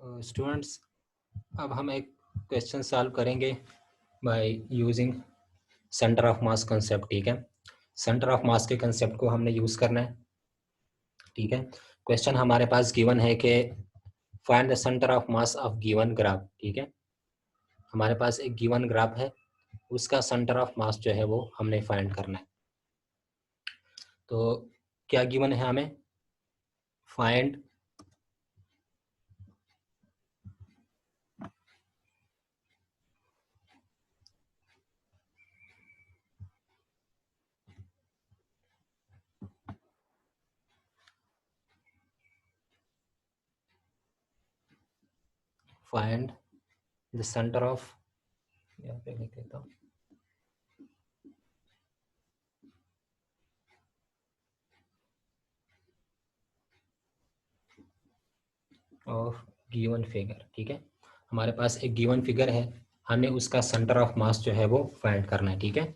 Students, अब हम एक क्वेश्चन सॉल्व करेंगे by using centre of mass concept. ठीक है, सेंटर ऑफ मास के कंसेप्ट को हमने यूज़ करना है। ठीक है, क्वेश्चन हमारे पास गिवन है कि find the centre of mass of given graph. ठीक है, हमारे पास एक गिवन ग्राफ है, उसका सेंटर ऑफ मास जो है वो हमने फाइंड करना है। तो क्या गिवन है हमें? Find find the centre of, यहाँ पे लिख देता हूँ, ऑफ गिवन फिगर। ठीक है, हमारे पास एक गिवन फिगर है, हमें उसका सेंटर ऑफ मास जो है वो फाइंड करना है। ठीक है,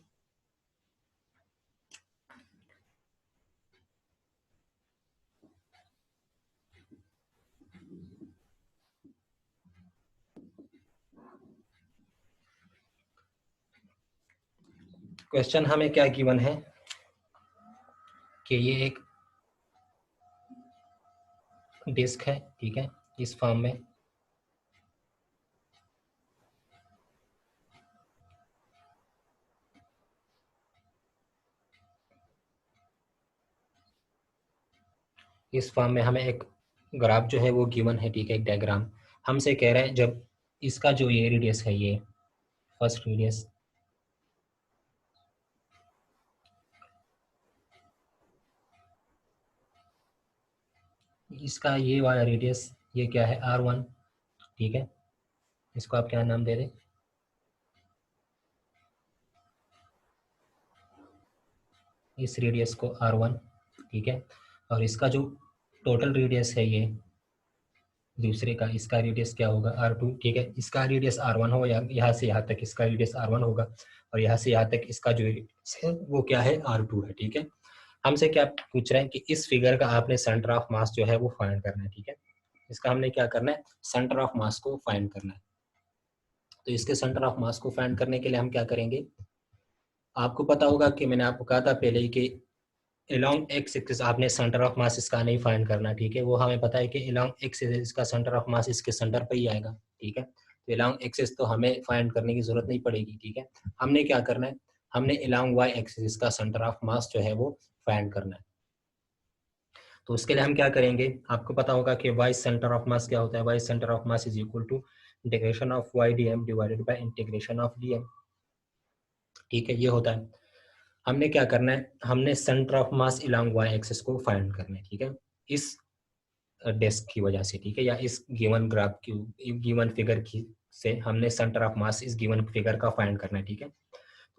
क्वेश्चन हमें क्या गिवन है कि ये एक डिस्क है। ठीक है, इस फॉर्म में हमें एक ग्राफ जो है वो गिवन है। ठीक है, एक डायग्राम हमसे कह रहा है जब इसका जो ये रेडियस है, ये फर्स्ट रेडियस, इसका ये वाला रेडियस ये क्या है, R1। ठीक है, इसको आप क्या नाम दे दें, इस रेडियस को R1। ठीक है, और इसका जो टोटल रेडियस है ये दूसरे का, इसका रेडियस क्या होगा, R2। ठीक है, इसका रेडियस R1 हो, यहाँ से यहाँ तक इसका रेडियस R1 होगा, और यहाँ से यहाँ तक इसका जो रेडियस है वो क्या है, R2 है। ठीक है, हमसे क्या पूछ रहे हैं कि इस फिगर का आपने सेंटर ऑफ मास जो है वो फाइंड करना है। ठीक है, इसका हमने क्या करना है, सेंटर ऑफ मास को फाइंड करना है। तो इसके सेंटर ऑफ मास को फाइंड करने के लिए हम क्या करेंगे, आपको पता होगा कि मैंने आपको कहा था पहले ही कि along x एक्सिस आपने सेंटर ऑफ मास इसका नहीं फाइंड करना। ठीक है, वो हमें पता है कि along x इसका सेंटर ऑफ मास इसके सेंटर पे ही आएगा। ठीक है, तो along एक्सिस तो हमें फाइंड करने की जरूरत नहीं पड़ेगी। ठीक है, हमने क्या करना है, हमने along y एक्सिस इसका सेंटर ऑफ मास जो है वो फाइंड करना है। तो उसके लिए हम क्या करेंगे, आपको पता होगा कि y सेंटर ऑफ मास क्या होता है, y centre of mass is equal to integration of y dm divided by integration of dm। ठीक है, ये होता है। हमने क्या करना है, हमने centre of mass along y axis को फाइंड करना है। ठीक है, इस डेस्क की वजह से। ठीक है, या इस गिवन ग्राफ की, गिवन फिगर की से हमने सेंटर ऑफ मास इस गिवन फिगर का फाइंड करना है। ठीक है,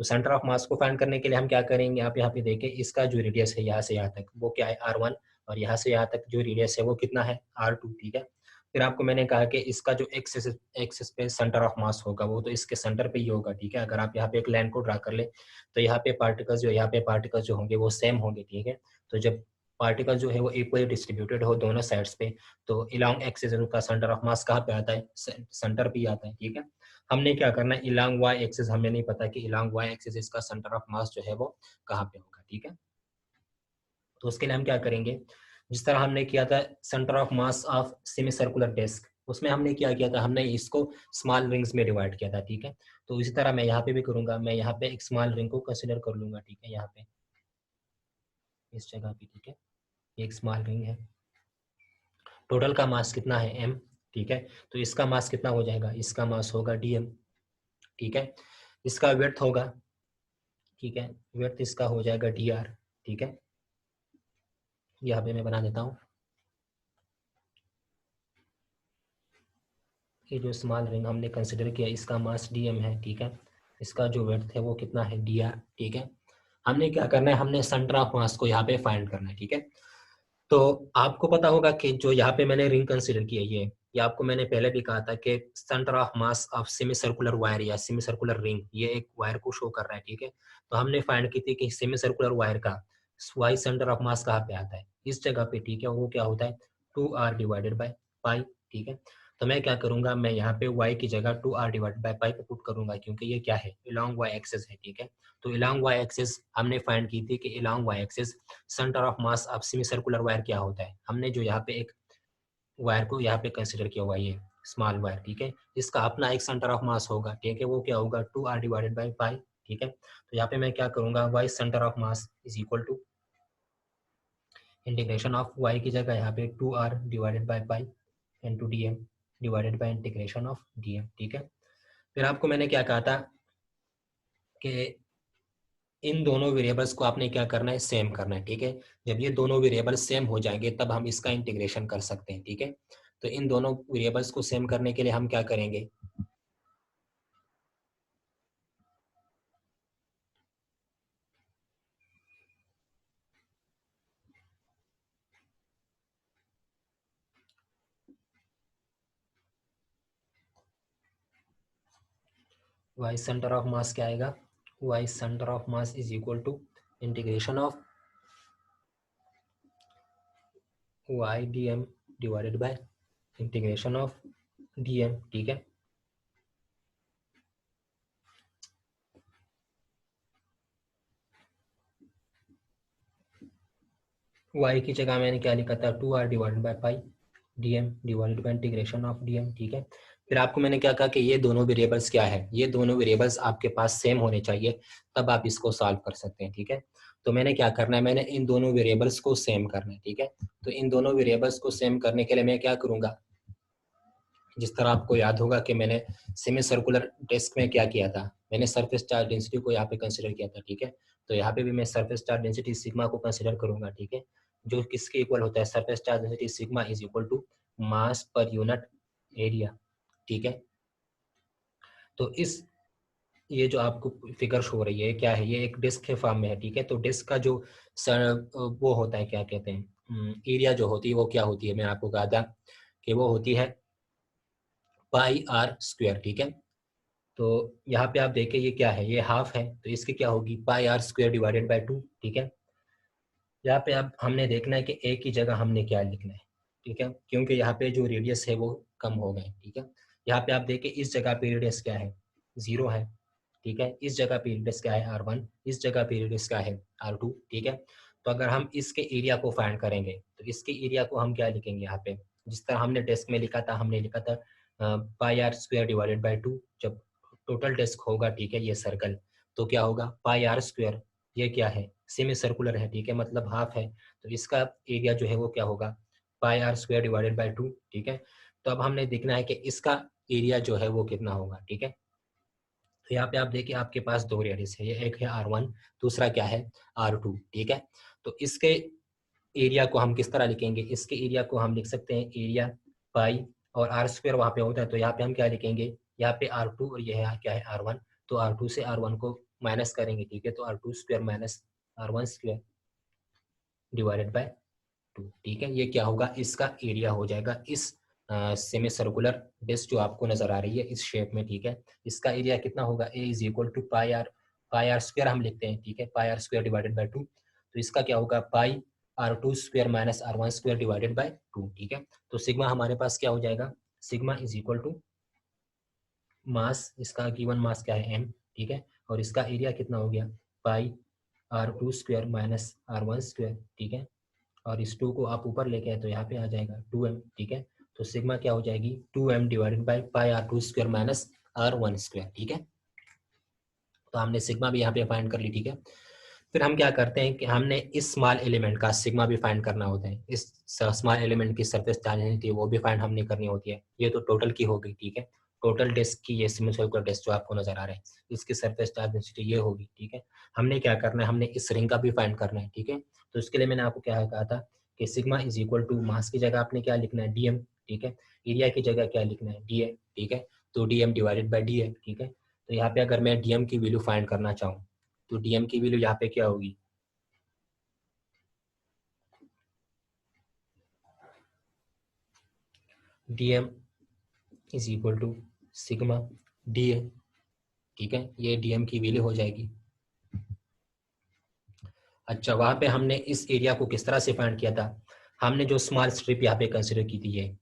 तो सेंटर ऑफ मास को फाइंड करने के लिए हम क्या करेंगे, आप यहाँ पे देखें, इसका जो रेडियस है यहाँ से यहाँ तक वो क्या है, R1, और यहाँ से यहाँ तक जो रेडियस है वो कितना है, R2। ठीक है, फिर आपको मैंने कहा कि इसका जो एक्सिस पे सेंटर ऑफ मास होगा वो तो इसके सेंटर पे ही होगा। ठीक है, अगर आप यहाँ पे एक लाइन को ड्रा कर ले तो यहाँ पे पार्टिकल्स जो यहाँ पे पार्टिकल्स जो होंगे वो सेम होंगे। ठीक है, तो जब पार्टिकल जो है वो इक्वली डिस्ट्रीब्यूटेड हो दोनों साइड्स पे, तो अलोंग एक्सिस का सेंटर ऑफ मास कहाँ पे आता है, सेंटर पे ही आता है। ठीक है, हमने क्या करना है, अलोंग y एक्सिस हमें नहीं पता कि अलोंग y एक्सिस इसका सेंटर ऑफ मास जो है वो कहाँ पे होगा। ठीक है, तो उसके लिए हम क्या करेंगे, जिस तरह हमने किया था centre of mass of semi circular disc, उसमें हमने क्या किया था, हमने इसको स्मॉल रिंग्स में डिवाइड किया था। ठीक है, तो इसी तरह मैं यहाँ पे भी करूंगा, मैं यहाँ पे एक स्मॉल रिंग को कंसिडर कर लूंगा। ठीक है, यहाँ पे इस जगह पे। ठीक है, एक स्मॉल रिंग है, टोटल का मास कितना है, m। ठीक है, तो इसका मास कितना हो जाएगा, इसका मास होगा dm। ठीक है, इसका विड्थ होगा, ठीक है, विड्थ इसका हो जाएगा dr। ठीक है, यहाँ पे मैं बना देता हूँ, ये जो स्मॉल रिंग हमने कंसिडर किया इसका मास dm है। ठीक है, इसका जो विड्थ है वो कितना है, dr। ठीक है, हमने क्या करना है, हमने सेंटर ऑफ मास को यहाँ पे फाइंड करना है। ठीक है, तो आपको पता होगा कि जो यहाँ पे मैंने रिंग कंसिडर की है ये आपको मैंने पहले भी कहा था कि centre of mass of semi circular wire या सेमी सर्कुलर रिंग ये एक वायर को शो कर रहा है। ठीक है, तो हमने फाइंड की थी कि सेमी सर्कुलर वायर का वाई सेंटर ऑफ मास कहाँ पे आता है, इस जगह पे। ठीक है, वो क्या होता है, 2r डिवाइडेड बाय पाई। ठीक है, तो मैं क्या करूंगा, मैं यहाँ पे y की जगह 2r डिवाइड बाई पाई पे पुट करूंगा, क्योंकि ये क्या है, along y एक्सिस है, ठीक है। तो along y एक्सिस हमने फाइंड की थी कि along y axis centre of mass of semi circular wire क्या होता है। हमने जो यहाँ पे एक वायर को यहाँ पे कंसिडर किया हुआ, ये स्मॉल वायर, ठीक है, इसका अपना एक सेंटर ऑफ मास होगा, ठीक है, वो क्या होगा 2r डिवाइडेड बाई पाई, ठीक है। तो यहाँ पे मैं क्या करूंगा, y centre of mass is equal to integration of y की जगह यहाँ पे 2r divided by pi into d m divided by integration of d m, ठीक है। फिर आपको मैंने क्या कहा था कि इन दोनों वेरिएबल्स को आपने क्या करना है, सेम करना है, ठीक है। जब ये दोनों वेरिएबल्स सेम हो जाएंगे तब हम इसका इंटीग्रेशन कर सकते हैं, ठीक है। तो इन दोनों वेरिएबल्स को सेम करने के लिए हम क्या करेंगे, y सेंटर ऑफ मास क्या आएगा, y centre of mass is equal to integration of y d m divided by integration of d m, ठीक है। y की जगह मैंने क्या लिखा था, 2r divided by pi d m divided by integration of d m, ठीक है। फिर आपको मैंने क्या कहा कि ये दोनों वेरिएबल्स क्या है, ये दोनों वेरिएबल्स आपके पास सेम होने चाहिए, तब आप इसको सॉल्व कर सकते हैं, ठीक है। तो मैंने क्या करना है, मैंने इन दोनों वेरिएबल्स को सेम करना है, ठीक है। तो इन दोनों वेरिएबल्स को सेम करने के लिए मैं क्या करूंगा, जिस तरह आपको याद होगा कि मैंने सेमी सर्कुलर डिस्क में क्या किया था, मैंने सरफेस चार्ज डेंसिटी को यहाँ पे कंसिडर किया था, ठीक है। तो यहाँ पे भी मैं सरफेस चार्ज डेंसिटी सिग्मा को कंसिडर करूंगा, ठीक है, जो किसके इक्वल होता है, surface charge density sigma is equal to mass per unit area, ठीक है। तो इस ये जो आपको फिगर शो हो रही है क्या है, ये एक डिस्क के फॉर्म में है, ठीक है। तो डिस्क का जो वो होता है, क्या कहते हैं, एरिया जो होती है वो क्या होती है, मैं आपको कहा था कि वो होती है पाई आर स्क्वायर, ठीक है। तो यहाँ पे आप देखें ये क्या है, ये हाफ है, तो इसकी क्या होगी, पाई आर स्क्वायर डिवाइडेड बाय 2, ठीक है। यहाँ पे अब हमने देखना है कि ए की जगह हमने क्या लिखना है, ठीक है, क्योंकि यहाँ पे जो रेडियस है वो कम हो गए, ठीक है। यहाँ पे आप देखें इस जगह पे रेडियस क्या है, 0 है, ठीक है। इस जगह पे रेडियस क्या है, R1, इस जगह पे रेडियस क्या है, R2, ठीक है। तो अगर हम इसके एरिया को फाइंड करेंगे तो इसके एरिया को हम क्या लिखेंगे, यहाँ पे जिस तरह हमने डेस्क में लिखा था, हमने लिखा था पाई आर स्क्वायर डिवाइडेड बाई 2। जब टोटल डेस्क होगा, ठीक है, ये सर्कल, तो क्या होगा, पाई आर स्क्वायर, ये क्या है, सेमी सर्कुलर है, ठीक है, मतलब हाफ है, तो इसका एरिया जो है वो क्या होगा, pi r square divided by 2, ठीक है। तो अब हमने देखना है कि इसका एरिया जो है वो कितना होगा, ठीक है। तो यहाँ पे आप देखिए आपके पास दो रेडियस है, ये एक है R1, दूसरा क्या है, R2, ठीक है। तो इसके एरिया को हम किस तरह लिखेंगे, इसके एरिया को हम लिख सकते हैं एरिया पाई, और आर स्क्वायर वहाँ पे होता है, तो यहाँ पे हम क्या लिखेंगे, यहाँ पे R2 और ये है क्या है, R1, तो R2 से R1 को माइनस करेंगे, ठीक है, तो R2 square minus R1 square divided by 2, ठीक है। ये क्या होगा, इसका एरिया हो जाएगा इस सेमी सर्कुलर डिस्क जो आपको नजर आ रही है इस शेप में, ठीक है। इसका एरिया कितना होगा, A is equal to pi r square हम लिखते हैं, ठीक है, pi r square divided by 2। तो इसका क्या होगा, pi R2 square minus R1 square divided by 2, ठीक है। तो सिग्मा हमारे पास क्या हो जाएगा, sigma is equal to mass, इसका गिवन मास क्या है, m, ठीक है, और इसका एरिया कितना हो गया, पाई R2 square minus R1 square, ठीक है। और इस 2 को आप ऊपर लेके आए तो यहाँ पे आ जाएगा 2m, ठीक है। तो सिग्मा क्या हो जाएगी, 2m divided by pi R2 square minus R1 square, ठीक है। तो हमने सिग्मा भी यहाँ पे फाइंड कर ली, ठीक है। फिर हम क्या करते हैं कि हमने इस स्मॉल एलिमेंट का सिग्मा भी फाइंड करना होता है, इस स्मॉल एलिमेंट की सरफेस चार्ज थी वो भी फाइंड हमने करनी होती है। ये तो टोटल की हो गई, ठीक है, टोटल डिस्क की, ये सिमेट्रिकल डिस्क जो आपको नजर आ रहा है, इसकी सरफेस चार्ज डेंसिटी ये होगी, ठीक है। हमने क्या करना है, हमने इस रिंग का भी फाइंड करना है, ठीक है। तो इसके लिए मैंने आपको क्या कहा था कि sigma is equal to mass की जगह आपने क्या लिखना है, डीएम, ठीक है, एरिया की जगह क्या लिखना है, डी ए, ठीक है। तो DM divided by D a, ठीक है। तो यहाँ पे अगर मैं डीएम की वैल्यू फाइंड करना चाहूँ तो डीएम की वैल्यू यहाँ पे क्या होगी, dm is equal to sigma d a, ठीक है, ये dm की वैल्यू हो जाएगी। अच्छा, वहां पे हमने इस एरिया को किस तरह से फाइंड किया था, हमने जो स्मॉल स्ट्रिप यहाँ पे कंसिडर की थी,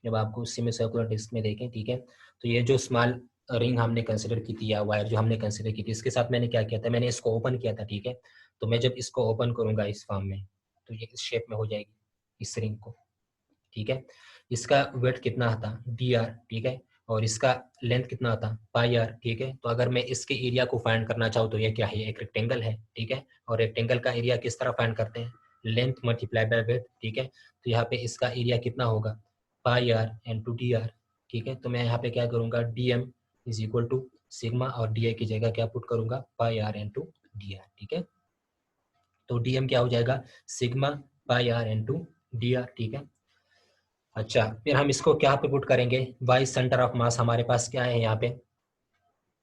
जब आपको सेमी सर्कुलर डिस्क में देखें, ठीक है। तो ये जो स्मॉल रिंग हमने कंसिडर की थी या वायर जो हमने कंसिडर की थी, इसके साथ मैंने क्या किया था, मैंने इसको ओपन किया था, ठीक है। तो मैं जब इसको ओपन करूंगा इस फॉर्म में, तो ये इस शेप में हो जाएगी इस रिंग को, ठीक है। इसका वेट कितना आता, डी आर, ठीक है। और इसका लेंथ कितना आता, पाई आर, ठीक है। तो अगर मैं इसके एरिया को फाइंड करना चाहूँ तो ये क्या है, एक रेक्टेंगल है, ठीक है। और रेक्टेंगल का एरिया किस तरह फाइंड करते हैं, लेंथ मल्टीप्लाई बाय वेट, ठीक है। तो यहाँ पे इसका एरिया कितना होगा, pi r into d r, ठीक है। तो मैं यहाँ पे क्या करूँगा, d m is equal to sigma, और डी आई की जगह क्या पुट करूँगा, pi r into d r, ठीक है। तो डी एम क्या हो जाएगा, sigma pi r into d r, ठीक है। अच्छा, फिर हम इसको क्या पे पुट करेंगे, वाई सेंटर ऑफ मास हमारे पास क्या है यहाँ पे,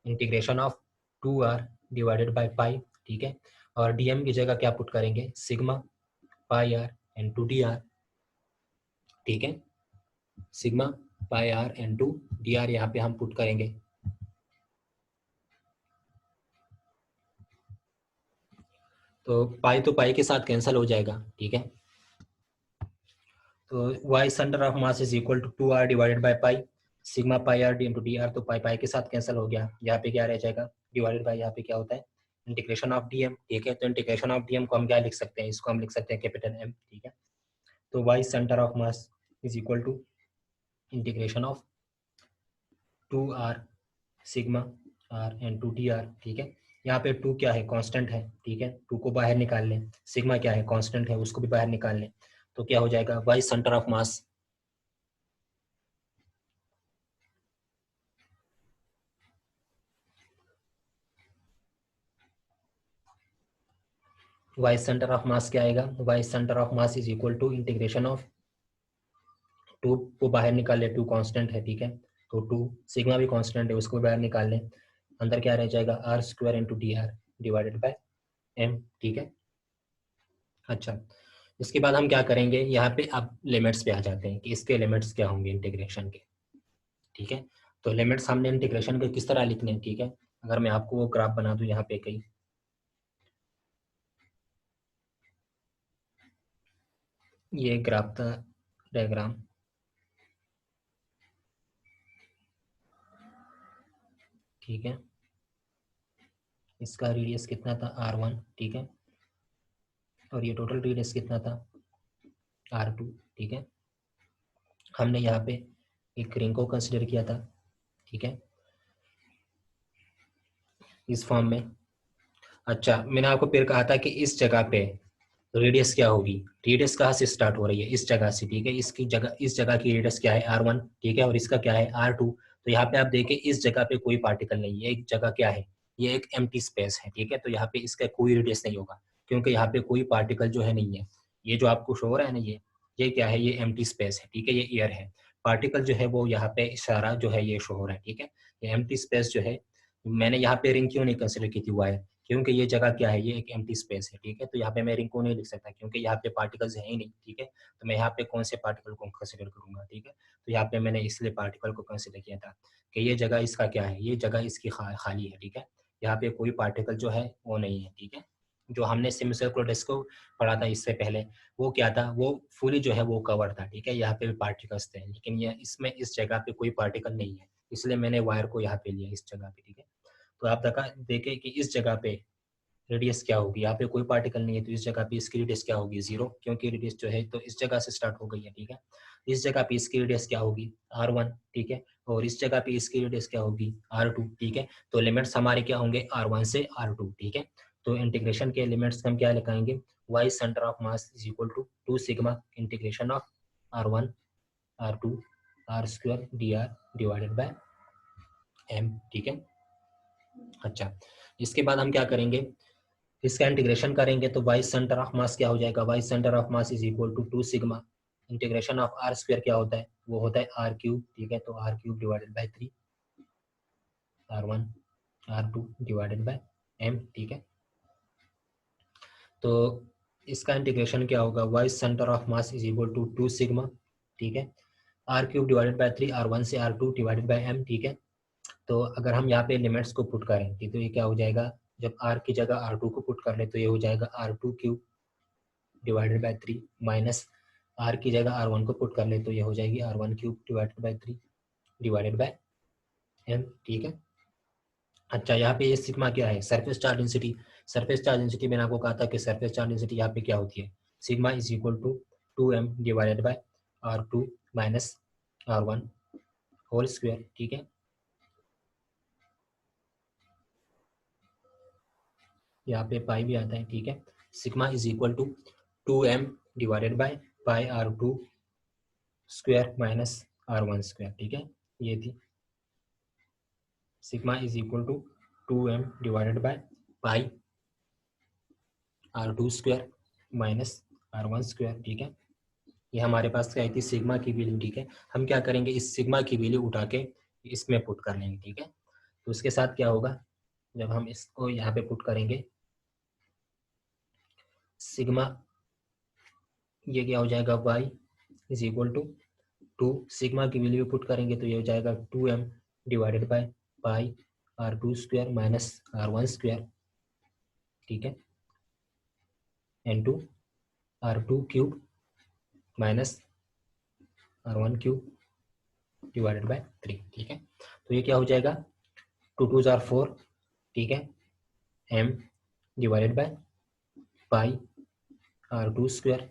integration of 2r divided by pi, ठीक है। और डीएम की जगह क्या पुट करेंगे, sigma pi r into d r, ठीक है। Sigma pi r into d r यहाँ पे हम पुट करेंगे। तो पाई के साथ कैंसिल हो जाएगा, ठीक है। तो y centre of mass is equal to 2r divided by pi, sigma pi r d into d r. तो पाई के साथ कैंसिल हो गया, यहाँ पे क्या रह जाएगा, डिवाइडेड बाय यहाँ पे क्या होता है, इंटीग्रेशन ऑफ डीएम, ठीक है। तो इंटीग्रेशन ऑफ डीएम को हम क्या लिख सकते हैं, इसको हम लिख सकते हैं कैपिटल एम, ठीक है। तो y centre of mass is equal to integration of 2r sigma r into d r, ठीक है। यहाँ पे 2 क्या है, कांस्टेंट है, ठीक है। 2 को बाहर निकाल लें, सिग्मा क्या है, कांस्टेंट है, उसको भी बाहर निकाल लें। तो क्या हो जाएगा, y centre of mass y centre of mass क्या आएगा, y centre of mass is equal to integration of 2 को बाहर निकाल ले, 2 कांस्टेंट है, ठीक है। तो 2 सिग्मा भी कांस्टेंट है, उसको भी बाहर निकाल लें, अंदर क्या रह जाएगा, r square into d r divided by m, ठीक है। अच्छा, इसके बाद हम क्या करेंगे, यहाँ पे अब लिमिट्स पे आ जाते हैं कि इसके लिमिट्स क्या होंगे इंटीग्रेशन के, ठीक है। तो लिमिट्स हमने इंटीग्रेशन के किस तरह लिखने हैं, ठीक है। अगर मैं आपको वो ग्राफ बना दूं यहाँ पे कहीं, ये ग्राफ था, डायग्राम, ठीक है। इसका रेडियस कितना था, r1, ठीक है। और ये टोटल रेडियस कितना था, r2, ठीक है। हमने यहाँ पे एक रिंग को कंसिडर किया था, ठीक है, इस फॉर्म में। अच्छा, मैंने आपको फिर कहा था कि इस जगह पे रेडियस क्या होगी, रेडियस कहाँ से स्टार्ट हो रही है, इस जगह से, ठीक है। इसकी जगह, इस जगह की रेडियस क्या है, r1, ठीक है। और इसका क्या है, r2। तो यहाँ पे आप देखें, इस जगह पे कोई पार्टिकल नहीं है, एक जगह क्या है, ये एक एम्प्टी स्पेस है, ठीक है। तो यहाँ पे इसका कोई रेडियस नहीं होगा, क्योंकि यहाँ पे कोई पार्टिकल जो है नहीं है। ये जो आपको शो हो रहा है ना, ये क्या है, ये एम्प्टी स्पेस है, ठीक है, ये एयर है। पार्टिकल जो है वो यहाँ पे इशारा जो है ये शो हो रहा है, ठीक है। ये एम्प्टी स्पेस जो है, मैंने यहाँ पे रिंग क्यों नहीं कंसिडर की थी वायर, क्योंकि ये जगह क्या है, ये एक एम्प्टी स्पेस है, ठीक है। तो यहाँ पे मैं रिंग को नहीं लिख सकता, क्योंकि यहाँ पे पार्टिकल्स है ही नहीं, ठीक है। तो मैं यहाँ पे कौन से पार्टिकल को कंसिडर करूंगा, ठीक है। तो यहाँ पे मैंने इसलिए पार्टिकल को कंसिडर किया था कि ये जगह इसका क्या है, ये जगह इसकी खाली है, ठीक है। यहाँ पे कोई पार्टिकल जो है वो नहीं है, ठीक है। जो हमने सेमीसर्कुलर डिस्क को पढ़ा था इससे पहले, वो क्या था, वो फुली जो है वो कवर था, ठीक है। यहाँ पे भी पार्टिकल्स थे, लेकिन ये इसमें इस जगह पे कोई पार्टिकल नहीं है, इसलिए मैंने वायर को यहाँ पे लिया इस जगह पे, ठीक है। तो आप देखें कि इस जगह पे रेडियस क्या होगी, यहाँ पे कोई पार्टिकल नहीं है, तो इस जगह पे इसकी रेडियस क्या होगी, 0, क्योंकि रेडियस जो है तो इस जगह से स्टार्ट हो गई है, ठीक है। इस जगह पे इसकी रेडियस क्या होगी, r1, ठीक है। और इस जगह पे इसकी रेडियस क्या होगी, r2, ठीक है। तो लिमिट्स हमारे क्या होंगे, r1 से r2, ठीक है। तो इंटीग्रेशन के लिमिट्स हम क्या लिखाएंगे, y centre of mass is equal to 2 sigma integration of r1 r2 r square d r divided by m, ठीक है। अच्छा, इसके बाद हम क्या करेंगे, इसका इंटीग्रेशन करेंगे तो वाई सेंटर ऑफ मास क्या हो जाएगा, y centre of mass is equal to 2 sigma integration of r square क्या होता है, वो होता है आर क्यूब, ठीक है। तो r cube divided by 3 r1 r2 divided by m, ठीक है। तो इसका इंटीग्रेशन क्या होगा, Y centre of mass is equal to 2 sigma, ठीक है, are cube divided by 3 r1 से r2 डिवाइडेड बाय m, ठीक है। तो अगर हम यहाँ पे लिमिट्स को पुट करें, ठीक, तो ये क्या हो जाएगा, जब r की जगह r2 को पुट कर ले तो ये हो जाएगा r2 cube divided by 3 minus r की जगह R1 को पुट कर ले तो ये हो जाएगी R1 cube divided by 3 divided by m, ठीक है। अच्छा, यहाँ पे ये सिग्मा क्या है, surface charge density. Surface charge density मैंने आपको कहा था कि सरफेस चार्ज डेंसिटी यहाँ पे क्या होती है, sigma is equal to 2m divided by R2 minus R1 whole square, ठीक है। यहाँ पे पाई भी आता है, ठीक है। Sigma is equal to 2m divided by pi R2 square minus R1 square, ठीक है। ये थी sigma is equal to 2m divided by pi R2 square minus R1 square, ठीक है। ये हमारे पास क्या आई थी, सिग्मा की वैल्यू, ठीक है। हम क्या करेंगे, इस सिग्मा की वैल्यू उठा के इसमें पुट कर लेंगे, ठीक है। तो उसके साथ क्या होगा, जब हम इसको यहाँ पे पुट करेंगे, सिग्मा ये क्या हो जाएगा, y is equal to 2, sigma की वैल्यू पुट करेंगे तो ये हो जाएगा 2m divided by pi R2 square minus R1 square, ठीक है, into R2 cube minus R1 cube divided by 3, ठीक है। तो ये क्या हो जाएगा, 2 2 जार 4, ठीक है, m divided by pi R2 square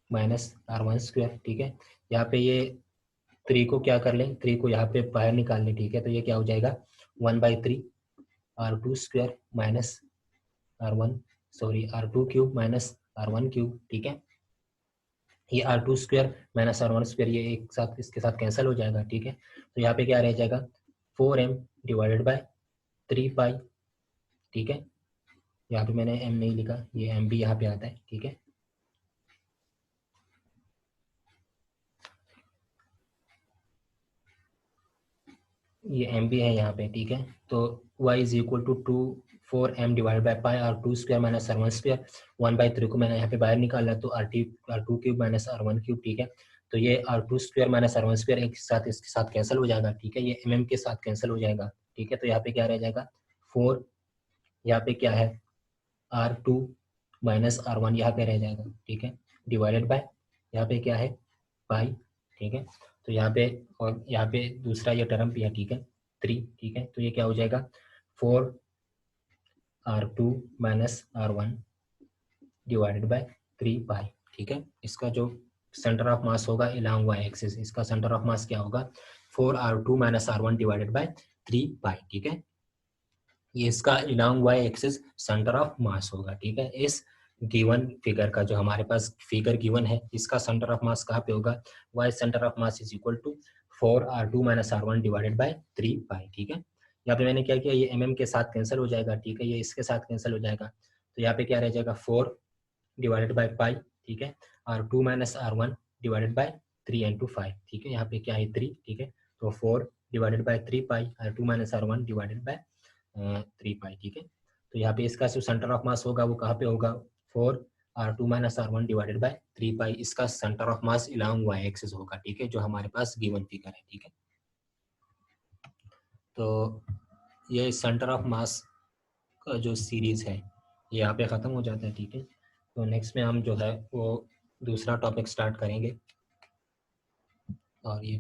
minus R1 square, ठीक है। यहाँ पे ये 3 को क्या कर लें, 3 को यहाँ पे बाहर निकाल लें, ठीक है। तो ये क्या हो जाएगा 1/3 R2 square minus R2 cube minus R1 cube, ठीक है। ये R2 square minus R1 square ये एक साथ इसके साथ कैंसिल हो जाएगा, ठीक है। तो यहाँ पे क्या रह जाएगा 4m डिवाइडेड बाय 3 पाई, ठीक है। यहाँ पे मैंने m नहीं लिखा, ये m भी यहाँ पे आता है, ठीक है। ये m भी है यहाँ पे, ठीक है। तो y is equal to 4m divide by pi R2 square minus R1 square, 1/3 को मैंने यहाँ पे बाहर निकाला तो R2 cube minus R1 cube, ठीक है। तो ये R2 square minus R1 square एक साथ इसके साथ कैंसिल हो जाएगा, ठीक है। ये mm के साथ कैंसिल हो जाएगा, ठीक है। तो यहाँ पे क्या रह जाएगा 4, यहाँ पे क्या है R2 माइनस R1 यहाँ पे रह जाएगा, ठीक है, डिवाइडेड बाय यहाँ पे क्या है पाई, ठीक है। तो यहाँ पे और यहाँ पे दूसरा ये टर्म भी है, ठीक है, 3, ठीक है। तो ये क्या हो जाएगा 4R2 minus R1 divided by 3 pi, ठीक है। इसका जो सेंटर ऑफ मास होगा अलॉन्ग वाई एक्सिस, इसका सेंटर ऑफ मास क्या होगा 4R2 minus R1 divided by 3 pi, ठीक है। ये इसका along Y axis centre of mass होगा, ठीक है। इस गिवन फिगर का जो हमारे पास फिगर गिवन है, इसका सेंटर ऑफ मास कहाँ पे होगा, Y centre of mass is equal to 4R2 minus R1 divided by 3 pi, ठीक है। यहाँ पे मैंने क्या किया, ये mm के साथ कैंसिल हो जाएगा, ठीक है, ये इसके साथ कैंसिल हो जाएगा। तो यहाँ पे क्या रह जाएगा 4 डिवाइडेड बाय पाई, ठीक है, R2 minus R1 divided by 3 into 5, ठीक है। यहाँ पे क्या है 3, ठीक है। तो 4 divided by 3 pi R2 minus R1 divided by 3 pi, ठीक है। तो यहाँ पे इसका जो सेंटर ऑफ मास होगा वो कहाँ पे होगा 4R2 minus R1 divided by 3 pi, इसका center of mass along Y axis होगा, ठीक है, जो हमारे पास गिवन फिगर है, ठीक है। तो ये सेंटर ऑफ मास का जो सीरीज है ये यहाँ पे ख़त्म हो जाता है, ठीक है। तो नेक्स्ट में हम जो है वो दूसरा टॉपिक स्टार्ट करेंगे और ये